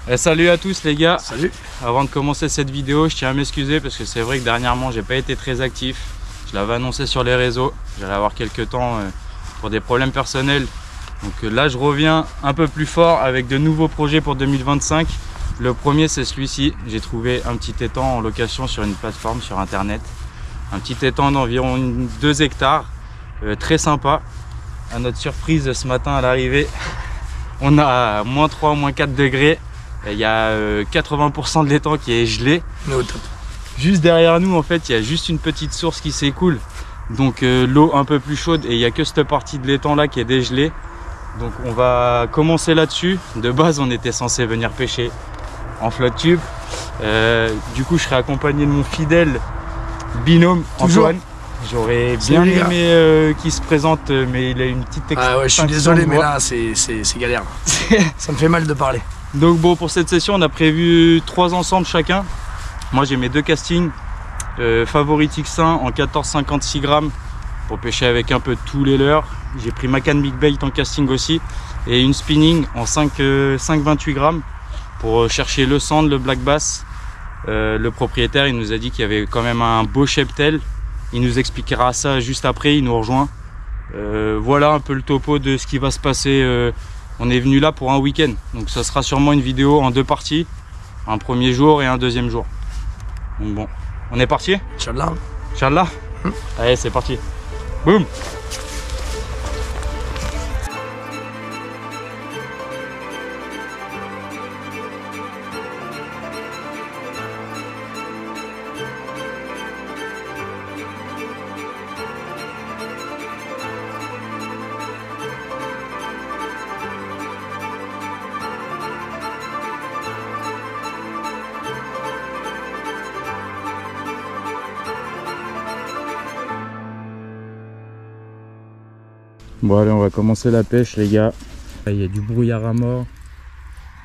Et salut à tous les gars. Salut. Avant de commencer cette vidéo, je tiens à m'excuser parce que c'est vrai que dernièrement j'ai pas été très actif. Je l'avais annoncé sur les réseaux, j'allais avoir quelques temps pour des problèmes personnels. Donc là je reviens un peu plus fort avec de nouveaux projets pour 2025. Le premier c'est celui-ci, j'ai trouvé un petit étang en location sur une plateforme sur internet. Un petit étang d'environ 2 hectares, très sympa. À notre surprise ce matin à l'arrivée, on a -3, -4 degrés. Il y a 80% de l'étang qui est gelé. Mais au top. Juste derrière nous, en fait, il y a juste une petite source qui s'écoule. Donc l'eau un peu plus chaude et il n'y a que cette partie de l'étang là qui est dégelée. Donc on va commencer là-dessus. De base, on était censé venir pêcher en flotte tube. Du coup, je serai accompagné de mon fidèle binôme Antoine. J'aurais bien aimé qu'il se présente, mais il a une petite extinction. Ah ouais, je suis désolé, mais là, c'est galère. Ça me fait mal de parler. Donc bon, pour cette session, on a prévu 3 ensembles chacun. Moi, j'ai mes 2 castings. Favorit X1 en 14,56 grammes pour pêcher avec un peu tous les leurres. J'ai pris ma canne Big Bait en casting aussi. Et une spinning en 5,28 grammes pour chercher le sand, le black bass. Le propriétaire, il nous a dit qu'il y avait quand même un beau cheptel. Il nous expliquera ça juste après, il nous rejoint. Voilà un peu le topo de ce qui va se passer. On est venu là pour un week-end, donc ça sera sûrement une vidéo en 2 parties. Un premier jour et un deuxième jour. Donc bon, on est parti? Inch'Allah. Inch'Allah. Allez, c'est parti. Boum. Bon allez, on va commencer la pêche les gars. Là, il y a du brouillard à mort.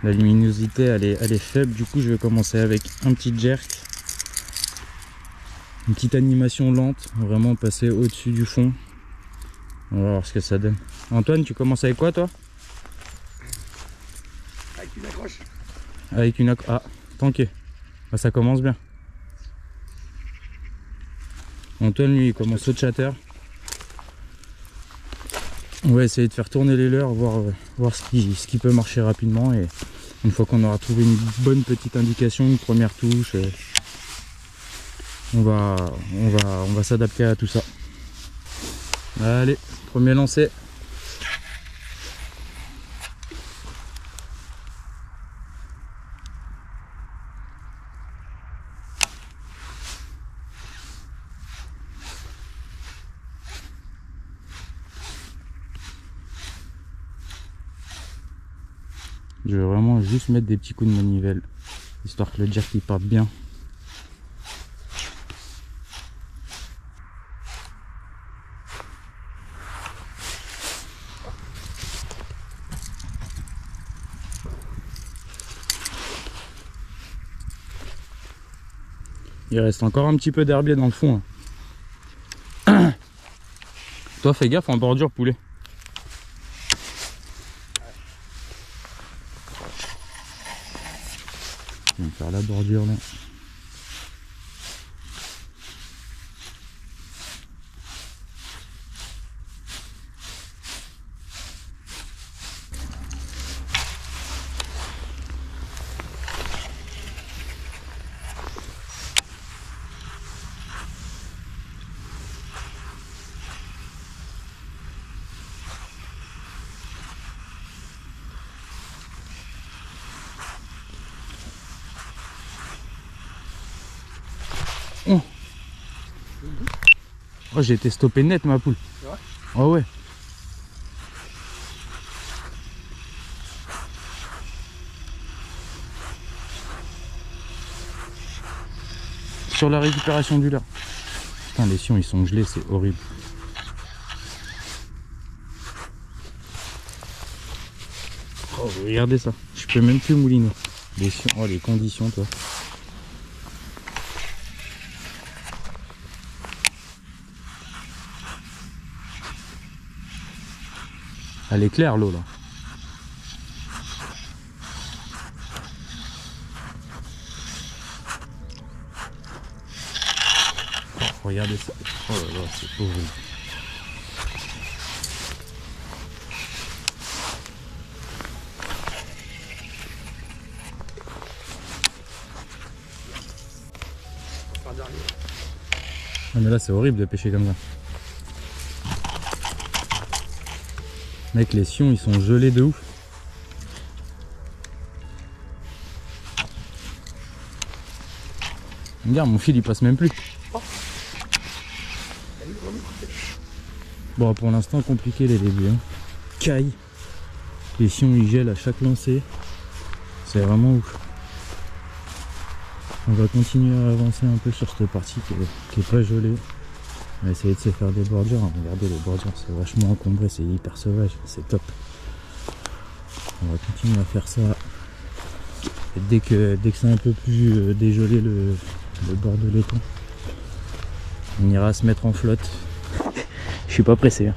La luminosité elle est faible, du coup je vais commencer avec un petit jerk. Une petite animation lente, vraiment passer au-dessus du fond. On va voir ce que ça donne. Antoine, tu commences avec quoi toi? Avec une accroche. Avec une accroche. Ah, tanké. Ah, ça commence bien. Antoine lui il commence au chatter. On va essayer de faire tourner les leurres, voir ce qui peut marcher rapidement, et une fois qu'on aura trouvé une bonne petite indication, une première touche, on va s'adapter à tout ça. Allez, premier lancer. Je vais vraiment juste mettre des petits coups de manivelle, histoire que le jerk il parte bien. Il reste encore un petit peu d'herbier dans le fond. Hein. Toi fais gaffe en bordure poulet. Je vais faire la bordure là. Oh, j'ai été stoppé net ma poule. C'est vrai? Oh ouais. Sur la récupération du leurre. Putain, les sions ils sont gelés, c'est horrible. Oh, regardez ça. Je peux même plus mouliner. Les sions, oh les conditions toi. Elle est claire l'eau là. Regardez ça. Oh là là, c'est horrible. Ah mais là c'est horrible de pêcher comme ça. Mec, les sions ils sont gelés de ouf. Regarde, mon fil il passe même plus. Bon, pour l'instant compliqué les débuts. Hein. Caille. Les sions ils gèlent à chaque lancée. C'est vraiment ouf. On va continuer à avancer un peu sur cette partie qui est pas gelée. On va essayer de se faire des bordures. Regardez les bordures, c'est vachement encombré, c'est hyper sauvage, c'est top. On va continuer à faire ça. Et dès que c'est un peu plus dégelé le bord de l'étang, on ira se mettre en flotte. Je suis pas pressé. Hein.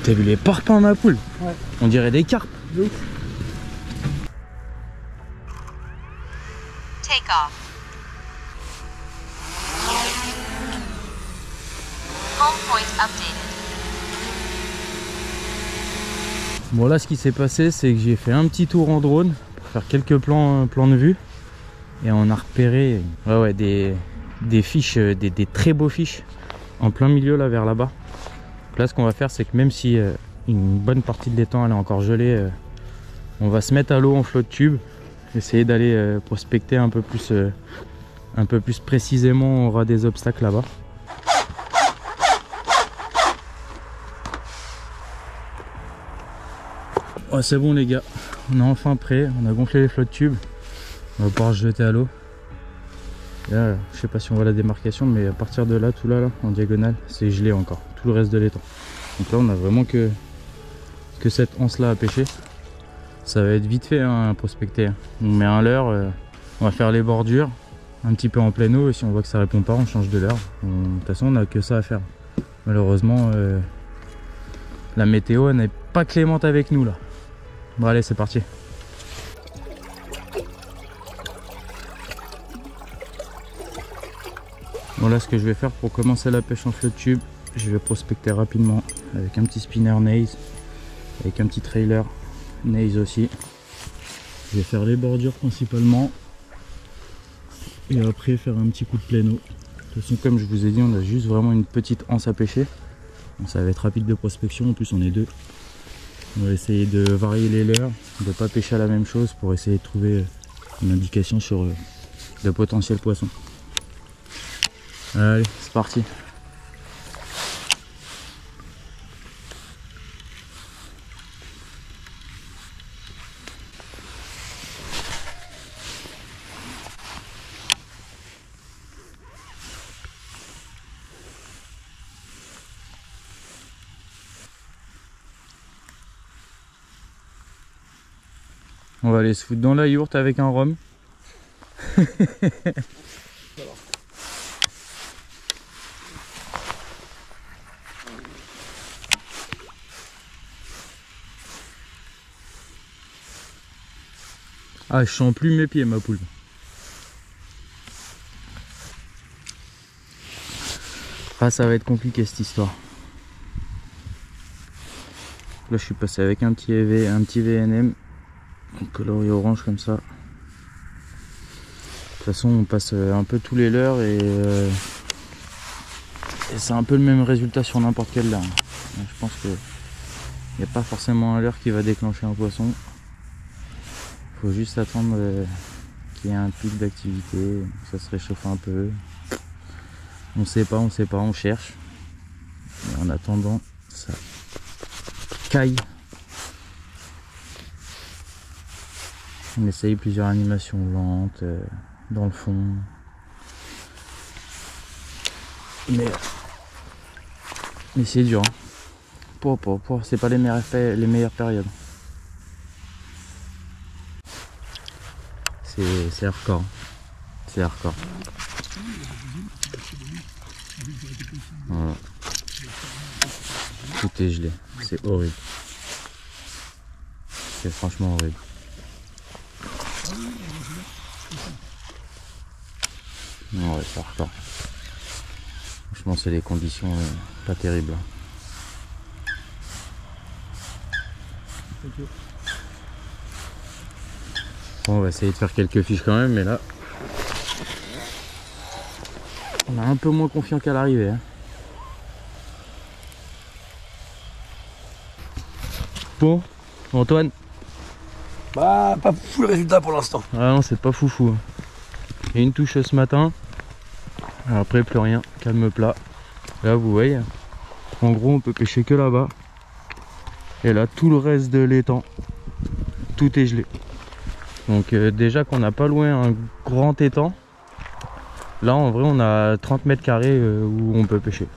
T'as vu les parpaings ma poule? Ouais. On dirait des carpes. De ouf. Take off. Home point updated. Bon là ce qui s'est passé c'est que j'ai fait un petit tour en drone pour faire quelques plans de vue et on a repéré des fiches, des très beaux fiches en plein milieu là vers là-bas. Là ce qu'on va faire c'est que même si une bonne partie de l'étang elle est encore gelée, on va se mettre à l'eau en flotte tube, essayer d'aller prospecter un peu plus précisément, on aura des obstacles là-bas. Oh, c'est bon les gars, on est enfin prêt, on a gonflé les flottes tubes, on va pouvoir se jeter à l'eau. Là, je sais pas si on voit la démarcation, mais à partir de là, tout là, en diagonale, c'est gelé encore, tout le reste de l'étang. Donc là on a vraiment que cette anse là à pêcher. Ça va être vite fait hein, à prospecter. On met un leurre, on va faire les bordures, un petit peu en pleine eau, et si on voit que ça répond pas, on change de leurre. De toute façon on a que ça à faire. Malheureusement, la météo n'est pas clémente avec nous là. Bon allez, c'est parti. Bon là ce que je vais faire pour commencer la pêche en flotte tube, je vais prospecter rapidement avec un petit spinner Naze, avec un petit trailer Naze aussi. Je vais faire les bordures principalement et après faire un petit coup de plein eau. De toute façon comme je vous ai dit, on a juste vraiment une petite anse à pêcher. Donc, ça va être rapide de prospection, en plus on est deux. On va essayer de varier les leurres, de ne pas pêcher à la même chose pour essayer de trouver une indication sur de potentiels poissons. Allez, c'est parti. On va aller se foutre dans la yourte avec un rhum. Ah, je sens plus mes pieds ma poule. Ah, ça va être compliqué cette histoire. Là je suis passé avec un petit VNM. Coloris orange comme ça. De toute façon on passe un peu tous les leurres et c'est un peu le même résultat sur n'importe quel leurre. Je pense que il n'y a pas forcément un leurre qui va déclencher un poisson. Il faut juste attendre qu'il y ait un pic d'activité, ça se réchauffe un peu. On sait pas, on cherche. Et en attendant, ça caille. On essaye plusieurs animations lentes dans le fond. Mais c'est dur. Hein. C'est pas les meilleures périodes. C'est hardcore. C'est hardcore. Voilà. Tout est gelé. C'est horrible. C'est franchement horrible. Ouais, c'est hardcore. Franchement, c'est les conditions pas terribles. Bon, on va essayer de faire quelques fiches quand même, mais là, on est un peu moins confiant qu'à l'arrivée. Hein. Bon, Antoine? Bah, pas fou le résultat pour l'instant. Ah non, c'est pas foufou. Il y a une touche ce matin. Après, plus rien. Calme plat. Là, vous voyez. En gros, on peut pêcher que là-bas. Et là, tout le reste de l'étang, tout est gelé. Donc, déjà qu'on n'a pas loin un grand étang. Là, en vrai, on a 30 mètres carrés où on peut pêcher.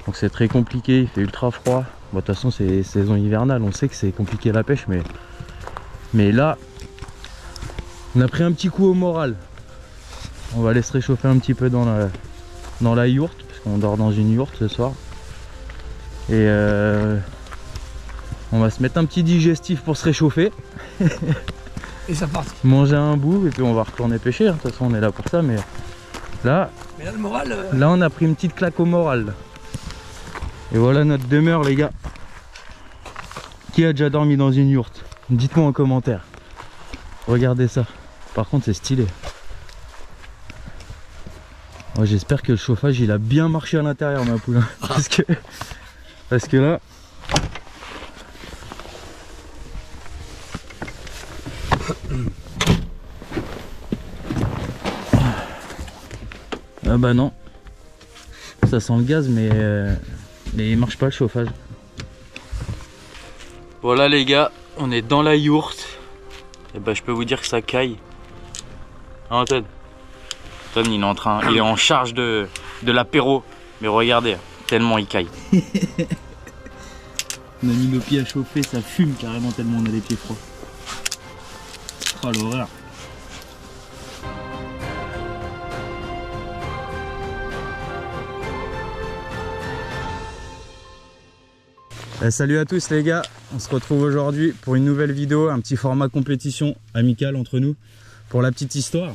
Donc, c'est très compliqué. Il fait ultra froid. Bon, de toute façon, c'est saison hivernale. On sait que c'est compliqué la pêche, mais là, on a pris un petit coup au moral. On va aller se réchauffer un petit peu dans la yourte, parce qu'on dort dans une yourte ce soir. Et on va se mettre un petit digestif pour se réchauffer. Et ça part. Manger un bout et puis on va retourner pêcher. De toute façon, on est là pour ça, mais là le moral. Là, on a pris une petite claque au moral. Et voilà notre demeure, les gars. Qui a déjà dormi dans une yourte? Dites-moi en commentaire. Regardez ça. Par contre, c'est stylé. Oh, j'espère que le chauffage il a bien marché à l'intérieur, ma poule. Parce que là. Ah bah non. Ça sent le gaz, mais il marche pas le chauffage. Voilà les gars, on est dans la yourte. Et bah je peux vous dire que ça caille. Hein, Antoine? Antoine il est en charge de l'apéro. Mais regardez, tellement il caille. On a mis nos pieds à chauffer, ça fume carrément tellement on a les pieds froids. Oh l'horreur. Salut à tous les gars, on se retrouve aujourd'hui pour une nouvelle vidéo, un petit format compétition amicale entre nous. Pour la petite histoire,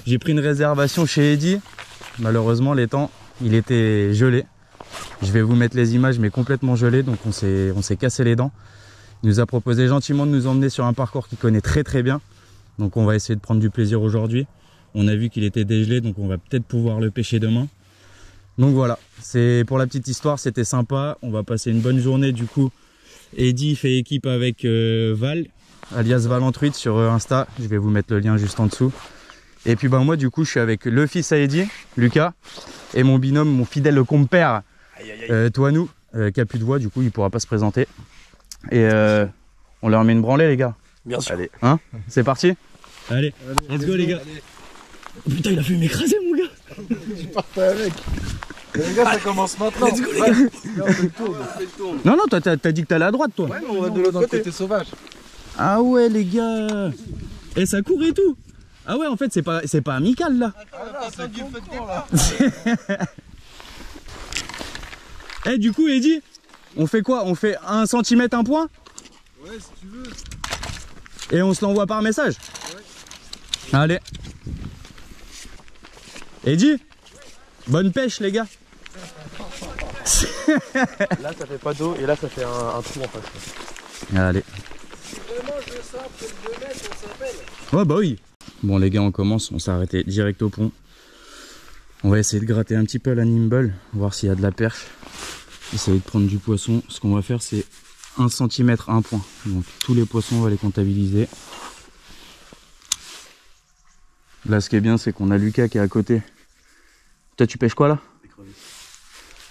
j'ai pris une réservation chez Eddy. Malheureusement l'étang il était gelé. Je vais vous mettre les images mais complètement gelé, donc on s'est cassé les dents. Il nous a proposé gentiment de nous emmener sur un parcours qu'il connaît très bien. Donc on va essayer de prendre du plaisir aujourd'hui. On a vu qu'il était dégelé, donc on va peut-être pouvoir le pêcher demain. Donc voilà, c'est pour la petite histoire, c'était sympa. On va passer une bonne journée du coup. Eddy fait équipe avec Val, alias Valentruite sur Insta. Je vais vous mettre le lien juste en dessous. Et puis bah moi du coup je suis avec le fils à Eddy, Lucas, et mon binôme, mon fidèle compère, Toinou, qui a plus de voix, du coup il pourra pas se présenter. Et on leur met une branlée les gars. Bien sûr. Allez, hein, c'est parti. Allez, let's go les gars. Oh, putain il a fait m'écraser mon gars. Tu partais avec. Les gars, ça commence maintenant. Let's go, les gars. On fait le tour. Non, toi t'as dit que t'allais à droite toi. Ouais, mais on va de l'autre côté sauvage. Ah ouais les gars. Et ça court et tout. Ah ouais en fait c'est pas amical là. C'est du feu de camp là. Eh du coup Eddy, on fait quoi? On fait 1 cm un point? Ouais si tu veux. Et on se l'envoie par message? Ouais. Allez. Eddy, bonne pêche les gars. Là ça fait pas d'eau et là ça fait un trou en face. Allez. Vraiment, je sens que le 2 mètres, on s'appelle. Ouais bah oui. Bon les gars on commence, on s'est arrêté direct au pont. On va essayer de gratter un petit peu la nimble, voir s'il y a de la perche. Essayer de prendre du poisson. Ce qu'on va faire c'est 1 cm 1 point. Donc tous les poissons on va les comptabiliser. Là ce qui est bien c'est qu'on a Lucas qui est à côté. Toi tu pêches quoi là?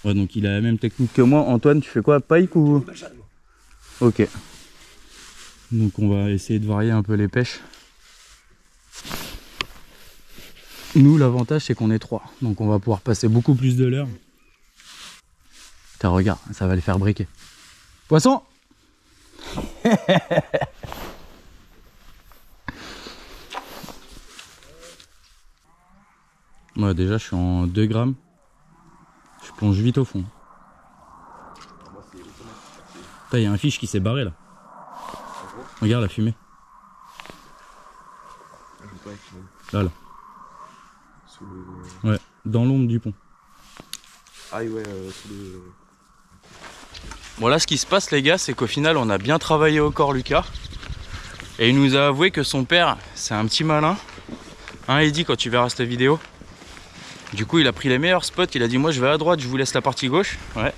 Ouais donc il a la même technique que moi. Antoine tu fais quoi? Pike ou? Ok. Donc on va essayer de varier un peu les pêches. Nous l'avantage c'est qu'on est 3. Donc on va pouvoir passer beaucoup plus de l'heure. Putain regarde, ça va les faire briquer. Poisson. Moi déjà je suis en 2 grammes. Je plonge vite au fond. Putain il y a un fiche qui s'est barré là. Regarde la fumée. Là là. Sous le... Ouais, dans l'ombre du pont. Ah ouais, sous le... Bon là ce qui se passe les gars, c'est qu'au final on a bien travaillé au corps Lucas. Et il nous a avoué que son père, c'est un petit malin. Hein Eddy, quand tu verras cette vidéo. Du coup il a pris les meilleurs spots, il a dit moi je vais à droite, je vous laisse la partie gauche. Ouais.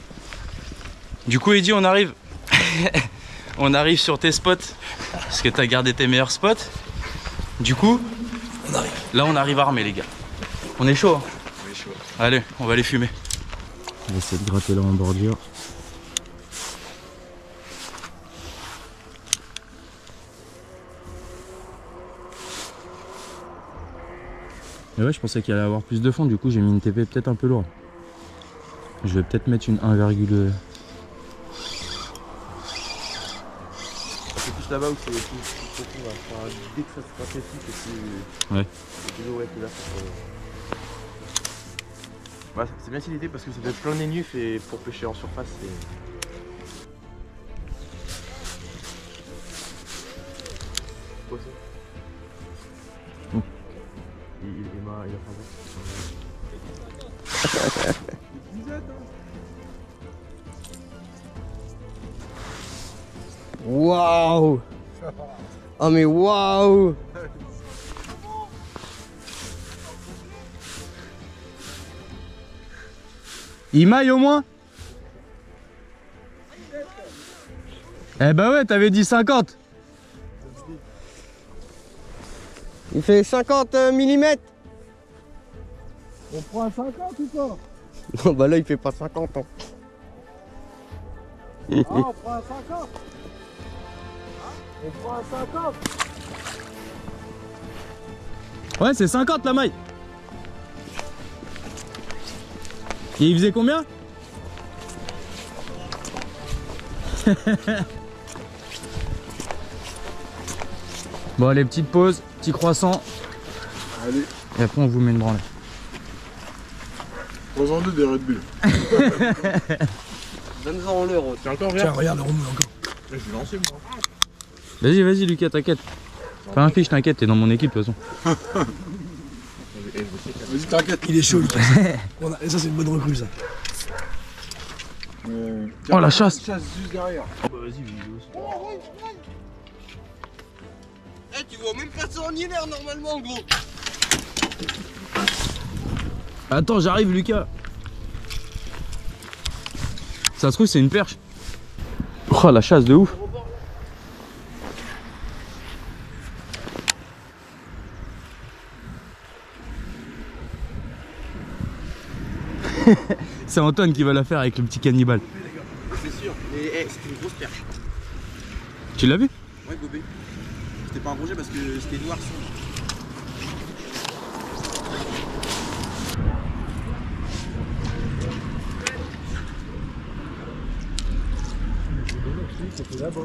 Du coup Eddy, on arrive. On arrive sur tes spots. Parce que t'as gardé tes meilleurs spots. Du coup, là on arrive armé les gars. On est chaud hein. On est chaud. Allez, on va les fumer. On va essayer de gratter là en bordure. Et ouais, je pensais qu'il allait avoir plus de fond, du coup j'ai mis une TP peut-être un peu lourde. Je vais peut-être mettre une 1,2. C'est plus là-bas où c'est plus profond. Enfin, dès que ça se passe ici, c'est plus... Ouais. C'est toujours ouais, plus là. Ouais, c'est bien cette idée parce que ça doit être plein d'énufs et pour pêcher en surface, c'est... Poisson. Il a pas Waouh! Oh mais waouh! Il maille au moins? Eh bah ouais, t'avais dit 50. Il fait 50 mm. On prend un 50 ou pas? Non bah là il fait pas 50 ans. Ah, on prend un 50. On prend un 50. Ouais, c'est 50 la maille. Et il faisait combien? Bon, allez, petite pause, petit croissant. Allez, Et après, on vous met une branlée. 3 en 2 des Red Bull. Donne-en l'euro. C'est encore Tiens, regarde, on roule encore. Je suis lancé moi. Vas-y, vas-y, Lucas, t'inquiète. Fais un fiche, t'inquiète, t'es dans mon équipe de toute façon. Vas-y, t'inquiète. Il est chaud, Lucas. Et ça, c'est une bonne recrue, ça. Oh, la chasse. Chasse juste derrière. Bah vas-y, vidéo. Eh, tu vois même pas ça en hiver normalement, gros. Attends, j'arrive, Lucas. Ça se trouve, c'est une perche. Oh, la chasse de ouf. C'est Antoine qui va la faire avec le petit cannibale. C'est sûr, mais c'était une grosse perche. Tu l'as vu? Ouais, gobé. C'était pas un projet parce que c'était noir sombre. C'était là-bas.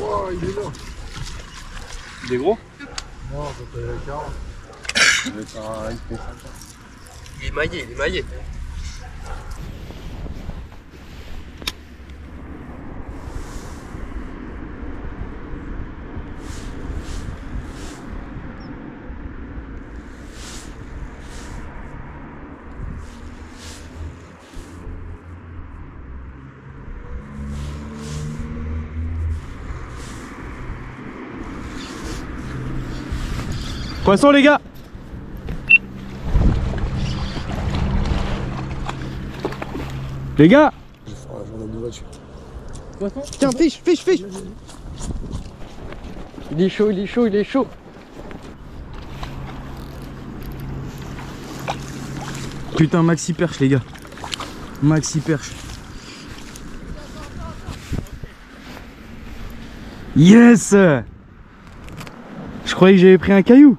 Oh, il est là. Il est gros? Non, c'était 40. Il va faire un SP 50. Il est maillé, il est maillé. Poisson les gars. Les gars. Tiens, fiche, fiche, fiche. Il est chaud, il est chaud, il est chaud. Putain, maxi perche les gars. Maxi perche. Yes. Je croyais que j'avais pris un caillou.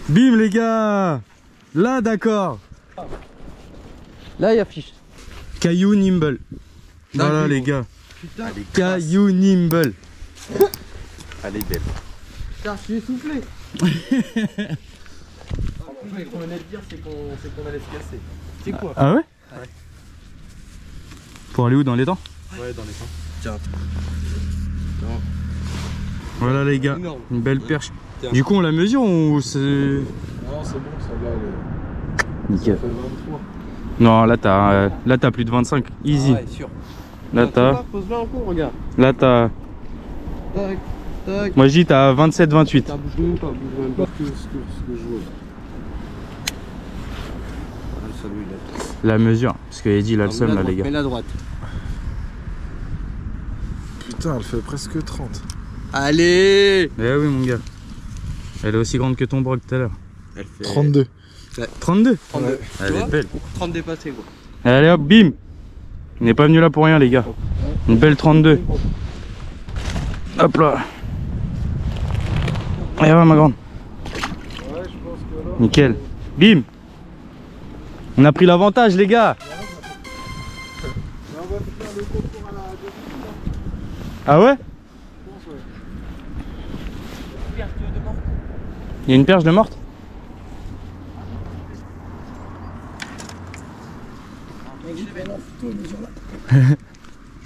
Bim les gars. Là d'accord. Là, il y a fiche. Caillou nimble. Voilà les gars. Caillou nimble. Elle est belle. Putain, je suis essoufflé. Ce qu'on venait de dire, c'est qu'on allait se casser. C'est quoi? Ah ouais? Pour aller où, dans les dents? Ouais, dans les fins. Tiens. Voilà les gars, Énorme. une belle perche. Tiens. Du coup on la mesure ou c'est... Non, c'est bon, celle-là, Nickel. elle fait 23. Non, là t'as plus de 25, easy. Ah ouais, sûr. Là t'as... Pose-la en cours, regarde. Là t'as... Tac, tac. Moi je dis t'as 27-28. Bouge même pas que ce que je vois. Ah, le salaud, il a... La mesure, parce que Eddie il a le seum là les gars. Mets la droite. Putain, elle fait presque 30. Allez. Eh oui mon gars. Elle est aussi grande que ton broc tout à l'heure. Elle fait 32. 32. 32. Ouais. Elle Tu est vois, belle. 30 dépassés quoi. Allez hop, bim. On n'est pas venu là pour rien les gars. Une belle 32. Hop là. Allez va ma grande. Ouais, je pense que là. Nickel. Bim. On a pris l'avantage les gars. On va faire le concours à la Ah ouais? Il y a une perche de morte?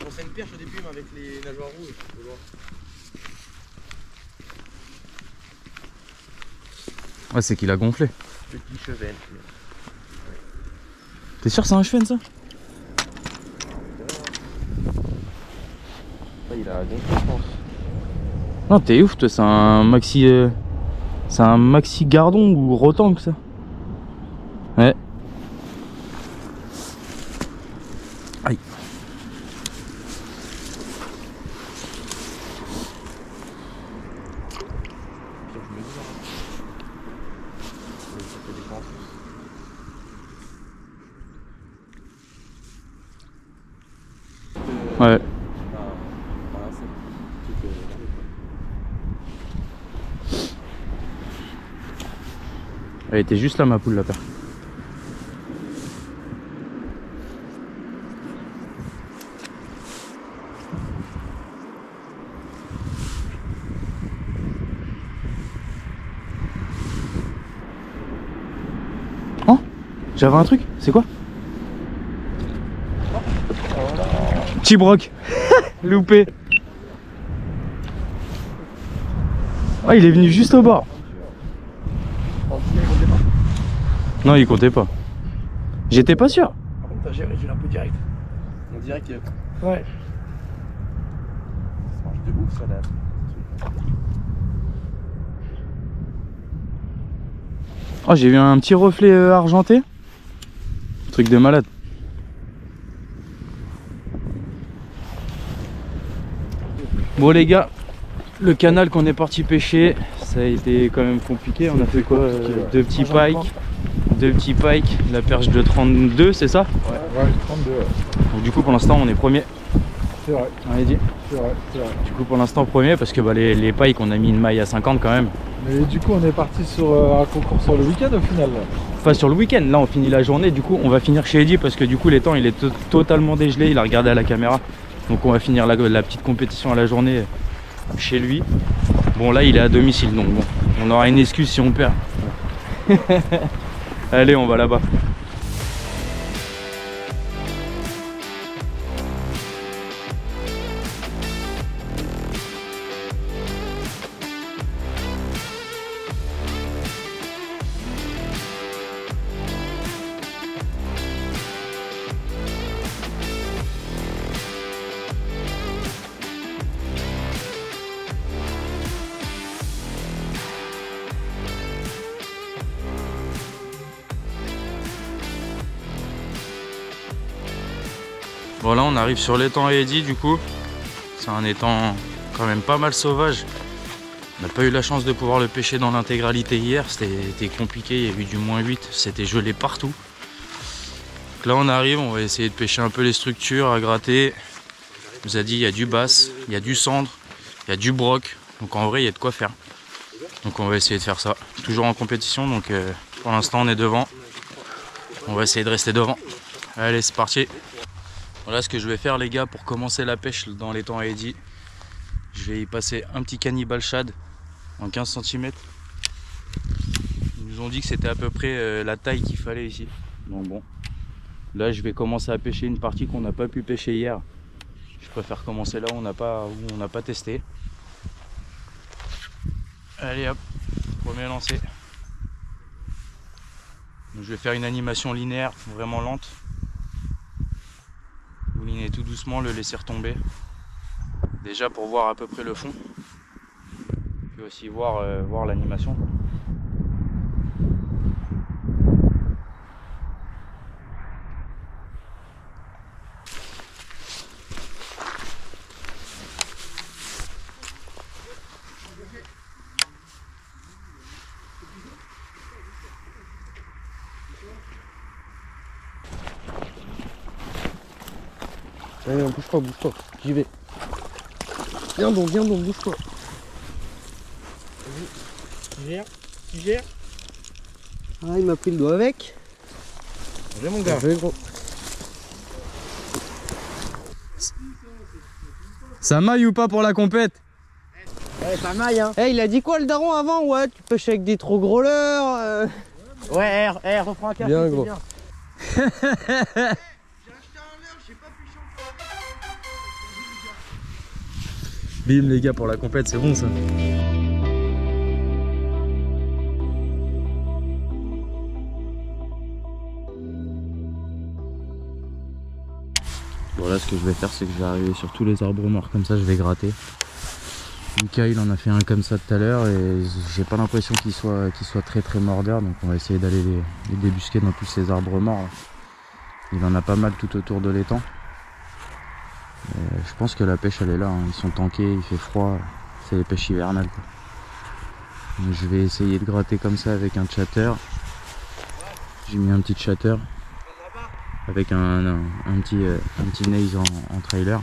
On fait une perche au début mais avec les nageoires rouges. Ouais, c'est qu'il a gonflé. Petit chevet. T'es sûr que c'est un chevenne ça? Il a gonflé je pense. Non t'es ouf toi, c'est un maxi... c'est un maxi gardon ou rotangle ça. Ouais. Aïe. Ouais. Elle était juste là ma poule la paire. Oh, j'avais un truc, c'est quoi? Petit broc. Loupé. Oh, il est venu juste au bord. Non, il comptait pas. J'étais pas sûr. Par contre t'as géré, j'ai un peu direct. On dirait que... Ouais. Ça marche de ouf ça là. Oh, j'ai vu un petit reflet argenté. Truc de malade. Bon les gars, le canal qu'on est parti pêcher, ça a été quand même compliqué. On a fait quoi? Deux petits pikes, la perche de 32, c'est ça? Ouais, 32. Ouais. Donc du coup pour l'instant on est premier. C'est vrai, On a dit. c'est vrai, c'est vrai. Du coup pour l'instant premier parce que bah, les pikes on a mis une maille à 50 quand même. Mais du coup, on est parti sur un concours sur le week-end au final. Là. Enfin sur le week-end, là on finit la journée, du coup on va finir chez Eddie parce que du coup l'étang il est totalement dégelé, il a regardé à la caméra. Donc on va finir la petite compétition à la journée chez lui. Bon là il est à domicile donc bon, on aura une excuse si on perd. Allez on va là-bas. Bon là on arrive sur l'étang Eddie du coup. C'est un étang quand même pas mal sauvage. On n'a pas eu la chance de pouvoir le pêcher dans l'intégralité hier. C'était compliqué, il y a eu du -8, c'était gelé partout. Donc là on arrive, on va essayer de pêcher un peu les structures, à gratter. On nous a dit il y a du basse, il y a du cendre, il y a du broc. Donc en vrai il y a de quoi faire. Donc on va essayer de faire ça. Toujours en compétition donc pour l'instant on est devant. On va essayer de rester devant. Allez c'est parti. Voilà ce que je vais faire les gars pour commencer la pêche dans l'étang à Eddie. Je vais y passer un petit cannibal shad en 15 cm. Ils nous ont dit que c'était à peu près la taille qu'il fallait ici. Donc bon, là je vais commencer à pêcher une partie qu'on n'a pas pu pêcher hier. Je préfère commencer là où on n'a pas testé. Allez hop, premier lancé. Donc, je vais faire une animation linéaire vraiment lente. Mouliner tout doucement, le laisser retomber. Déjà pour voir à peu près le fond. Puis aussi voir l'animation. Allez, bouge pas, j'y vais. Viens donc, bouge pas. Tu gères. Ah, il m'a pris le doigt avec. J'ai mon gars. Gros. Ça maille ou pas pour la compète? Ouais, pas mal, hein. Eh, il a dit quoi le daron avant? Ouais, tu pêches avec des trop gros leurres. Ouais, reprends un café. Bien, c'est gros. bien. Bim les gars, pour la compète, c'est bon ça. Bon là ce que je vais faire c'est que je vais arriver sur tous les arbres morts comme ça, je vais gratter. Lucas il en a fait un comme ça tout à l'heure et j'ai pas l'impression qu'il soit très mordeur, donc on va essayer d'aller les débusquer dans tous ces arbres morts là. Il en a pas mal tout autour de l'étang. Je pense que la pêche elle est là, hein. Ils sont tankés, il fait froid, c'est les pêches hivernales quoi. Donc, je vais essayer de gratter comme ça avec un chatter. J'ai mis un petit chatter avec un petit naze en trailer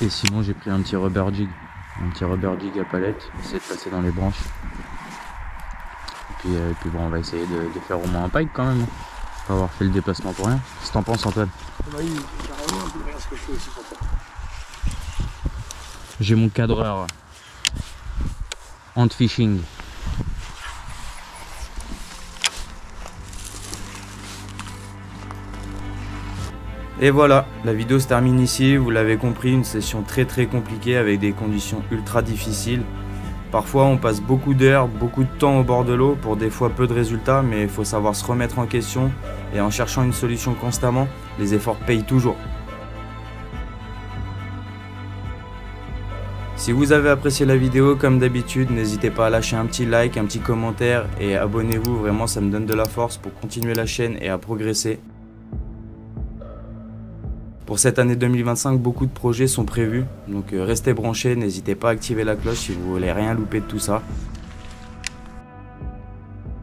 et sinon j'ai pris un petit rubber jig à palette, essayer de passer dans les branches et puis bon on va essayer de faire au moins un pike quand même, hein. Pas avoir fait le déplacement pour rien. Qu'est-ce que t'en penses Antoine? Bah oui, carrément, regarde ce que je fais aussi pour toi. J'ai mon cadreur Ant Fishing. Et voilà, la vidéo se termine ici, vous l'avez compris, une session très compliquée avec des conditions ultra difficiles. Parfois on passe beaucoup d'heures, beaucoup de temps au bord de l'eau pour des fois peu de résultats, mais il faut savoir se remettre en question et en cherchant une solution constamment, les efforts payent toujours. Si vous avez apprécié la vidéo, comme d'habitude, n'hésitez pas à lâcher un petit like, un petit commentaire et abonnez-vous, vraiment ça me donne de la force pour continuer la chaîne et à progresser. Pour cette année 2025, beaucoup de projets sont prévus, donc restez branchés, n'hésitez pas à activer la cloche si vous voulez rien louper de tout ça.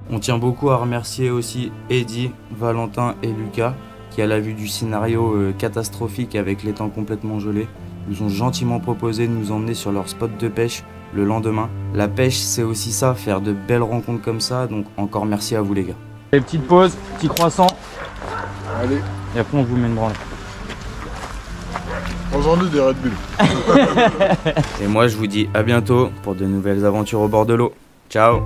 On tient beaucoup à remercier aussi Eddy, Valentin et Lucas, qui à la vue du scénario catastrophique avec l'étang complètement gelé, nous ont gentiment proposé de nous emmener sur leur spot de pêche le lendemain. La pêche c'est aussi ça, faire de belles rencontres comme ça, donc encore merci à vous les gars. Les petites pauses, petit croissant. Allez, Et après on vous met une branle. prends-en des Red Bull. Et moi je vous dis à bientôt pour de nouvelles aventures au bord de l'eau. Ciao!